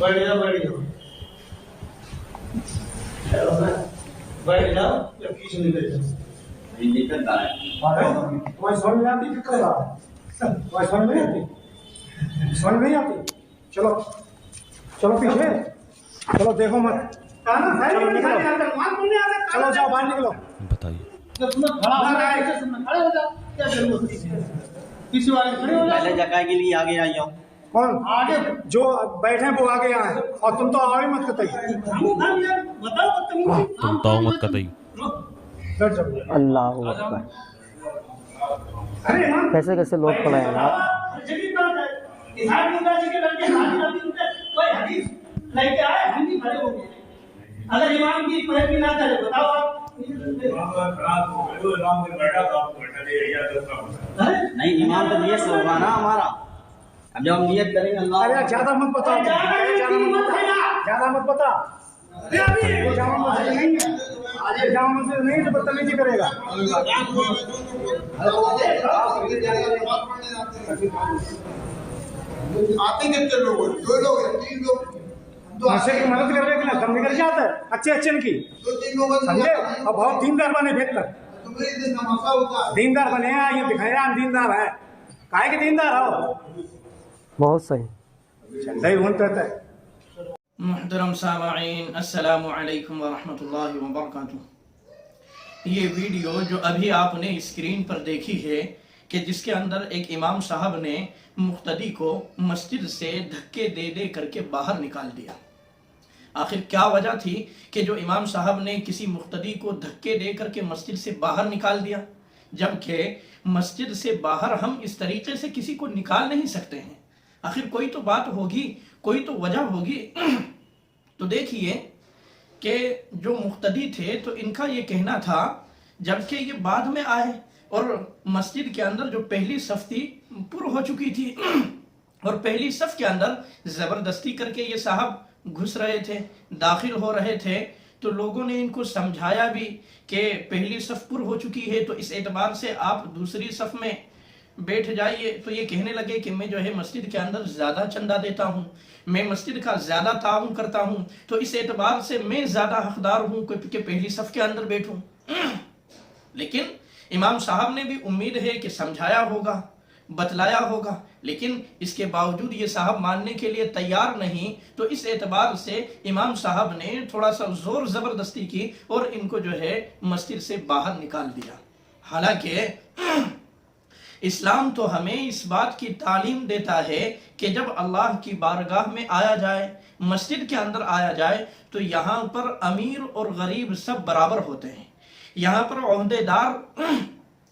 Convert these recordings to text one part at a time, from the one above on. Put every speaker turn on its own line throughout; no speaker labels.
बैठ जाओ बैठ जाओ या पीछे निकल जाओ।
दिक्कत आ है।
तुम्हारी समझ में आती दिक्कत आ रहा है, तुम्हारी समझ नहीं आती, समझ नहीं आती। चलो चलो पीछे चलो, देखो मत, चलो निकलो, चलो जाओ बाहर निकलो।
बताइए।
खड़ा हो जाए, खड़े हो जाओ, क्या जरूरत है किसी वाले खड़े हो
पहले
जाओ।
जगह के लिए आगे आई हूँ।
कौन
आगे
जो बैठे हैं वो आगे आए, और तुम तो आओ ही मत कतई।
बताओ
तुम तो मत कतई।
बैठ जाओ।
अल्लाह अकबर।
अरे हाँ,
कैसे कैसे लोग पड़े हैं यार।
जल्दी बात है, इधर मुद्दा जी के लड़के हाजिर अभी उनसे कोई हदीस लेके आए, हम भी भरे हो गए। अगर इमाम की पैरवी ना करे, बताओ आप।
नहीं, इमाम तो नियत से होगा ना हमारा। अब जब हम नियत करेंगे अल्लाह।
अरे ज्यादा मत बताओ, ज्यादा मत बता। ये जामा मस्जिद नहीं है, ये जामा मस्जिद नहीं जो बदतमीजी करेगा।
आते कितने लोग हैं? 2 लोग हैं, 3 लोग।
नशे की मदद करने के लिए दम निकल जाता है अच्छे अच्छे की,
2-3 लोग
समझे। और बहुत दीनदार बने भेज कर,
तुम्हें इधर तमाशा होता है।
दीनदार बने हैं, ये दिखाया हम दीनदार है। काहे के दीनदार हो,
बहुत सही।
झंडा ही ऊंट रहता है।
मुहतरम सामाईन, अस्सलामु अलैकुम वरहमतुल्लाहि वबरकातुह। ये वीडियो जो अभी आपने स्क्रीन पर देखी है कि जिसके अंदर एक इमाम साहब ने मुक्तदी को मस्जिद से धक्के दे दे करके बाहर निकाल दिया। आखिर क्या वजह थी कि जो इमाम साहब ने किसी मुक्तदी को धक्के दे करके मस्जिद से बाहर निकाल दिया, जबकि मस्जिद से बाहर हम इस तरीके से किसी को निकाल नहीं सकते हैं। आखिर कोई तो बात होगी, कोई तो वजह होगी। तो देखिए कि जो मुक्तदी थे तो इनका ये कहना था, जबकि ये बाद में आए और मस्जिद के अंदर जो पहली सफ थी पूरी हो चुकी थी, और पहली सफ के अंदर जबरदस्ती करके ये साहब घुस रहे थे, दाखिल हो रहे थे। तो लोगों ने इनको समझाया भी कि पहली सफ पूरी हो चुकी है, तो इस एतबार से आप दूसरी सफ में बैठ जाइए। तो ये कहने लगे कि मैं जो है मस्जिद के अंदर ज्यादा चंदा देता हूँ, मैं मस्जिद का ज्यादा ताउन करता हूँ, तो इस एतबार से मैं ज्यादा हकदार हूँ कि पहली सफ के अंदर बैठूं। लेकिन इमाम साहब ने भी उम्मीद है कि समझाया होगा, बतलाया होगा, लेकिन इसके बावजूद ये साहब मानने के लिए तैयार नहीं। तो इस एतबार से इमाम साहब ने थोड़ा सा जोर जबरदस्ती की और इनको जो है मस्जिद से बाहर निकाल दिया। हालांकि इस्लाम तो हमें इस बात की तालीम देता है कि जब अल्लाह की बारगाह में आया जाए, मस्जिद के अंदर आया जाए, तो यहाँ पर अमीर और गरीब सब बराबर होते हैं। यहाँ पर ओहदेदार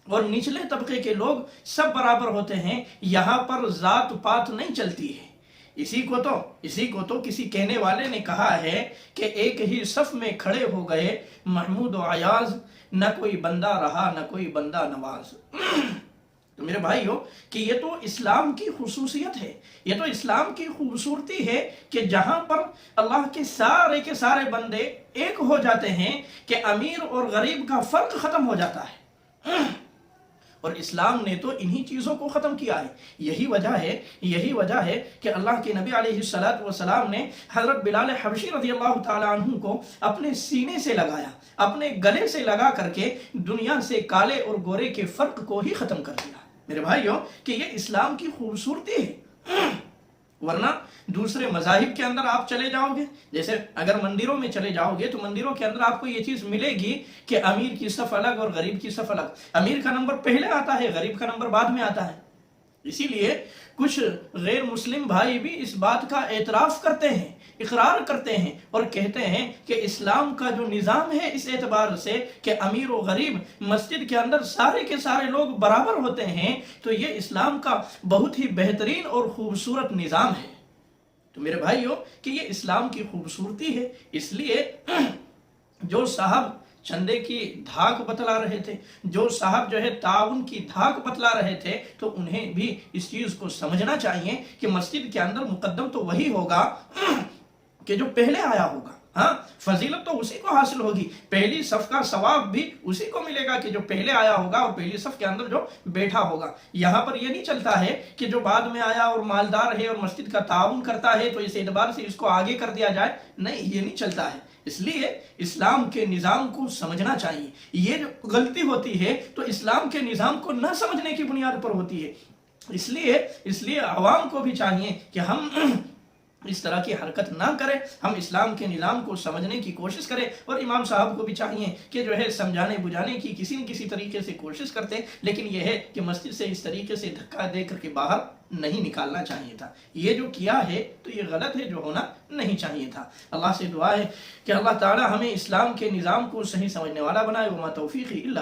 और निचले तबके के लोग सब बराबर होते हैं। यहाँ पर जात पात नहीं चलती है। इसी को तो किसी कहने वाले ने कहा है कि एक ही सफ में खड़े हो गए महमूद और अयाज, न कोई बंदा रहा न कोई बंदा नवाज। तो मेरे भाइयों कि ये तो इस्लाम की खुसूसियत है, ये तो इस्लाम की खूबसूरती है कि जहां पर अल्लाह के सारे बंदे एक हो जाते हैं कि अमीर और गरीब का फर्क खत्म हो जाता है। और इस्लाम ने तो इन्हीं चीजों को खत्म किया है। यही वजह है कि अल्लाह के नबी अलैहिस्सलातु वस्सलाम ने हजरत बिलाल हबशी रज़ियल्लाहु ताला अन्हु को अपने सीने से लगाया, अपने गले से लगा करके दुनिया से काले और गोरे के फर्क को ही खत्म कर दिया। मेरे भाइयों कि ये इस्लाम की खूबसूरती है। वरना दूसरे मजाहिब के अंदर आप चले जाओगे, जैसे अगर मंदिरों में चले जाओगे तो मंदिरों के अंदर आपको ये चीज मिलेगी कि अमीर की सफ अलग और गरीब की सफ अलग। अमीर का नंबर पहले आता है, गरीब का नंबर बाद में आता है। इसीलिए कुछ गैर मुस्लिम भाई भी इस बात का एतराफ करते हैं, इकरार करते हैं और कहते हैं कि इस्लाम का जो निज़ाम है इस एतबार से कि अमीर और गरीब मस्जिद के अंदर सारे के सारे लोग बराबर होते हैं, तो ये इस्लाम का बहुत ही बेहतरीन और खूबसूरत निज़ाम है। तो मेरे भाइयों कि ये इस्लाम की खूबसूरती है। इसलिए जो साहब चंदे की धाक बतला रहे थे, जो साहब जो है ताउन की धाक बतला रहे थे, तो उन्हें भी इस चीज को समझना चाहिए कि मस्जिद के अंदर मुकद्दम तो वही होगा कि जो पहले आया होगा। ہاں فضیلت تو اسی کو حاصل ہوگی، پہلی صف کا ثواب بھی اسی کو ملے گا کہ جو پہلے آیا ہوگا اور پہلی صف کے اندر جو بیٹھا ہوگا۔ یہاں پر یہ نہیں چلتا ہے کہ جو بعد میں آیا اور مالدار ہے اور مسجد کا تعاون کرتا ہے تو اس اعتبار سے اس کو آگے کر دیا جائے، نہیں، یہ نہیں چلتا ہے۔ اس لیے اسلام کے نظام کو سمجھنا چاہیے۔ یہ جو غلطی ہوتی ہے تو اسلام کے نظام کو نہ سمجھنے کی بنیاد پر ہوتی ہے۔ اس لیے عوام کو بھی چاہیے کہ ہم اس طرح کی حرکت نہ کریں، ہم اسلام کے نظام کو سمجھنے کی کوشش کریں، اور امام صاحب کو بھی چاہیے کہ جو ہے سمجھانے بجھانے کی کسی نہ کسی طریقے سے کوشش کرتے، لیکن یہ ہے کہ مسجد سے اس طریقے سے دھکا دے کر کے باہر نہیں نکالنا چاہیے تھا۔ یہ جو کیا ہے تو یہ غلط ہے، جو ہونا نہیں چاہیے تھا۔ اللہ سے دعا ہے کہ اللہ تعالی ہمیں اسلام کے نظام کو صحیح سمجھنے والا بنائے۔ وما توفیقی الا باللہ۔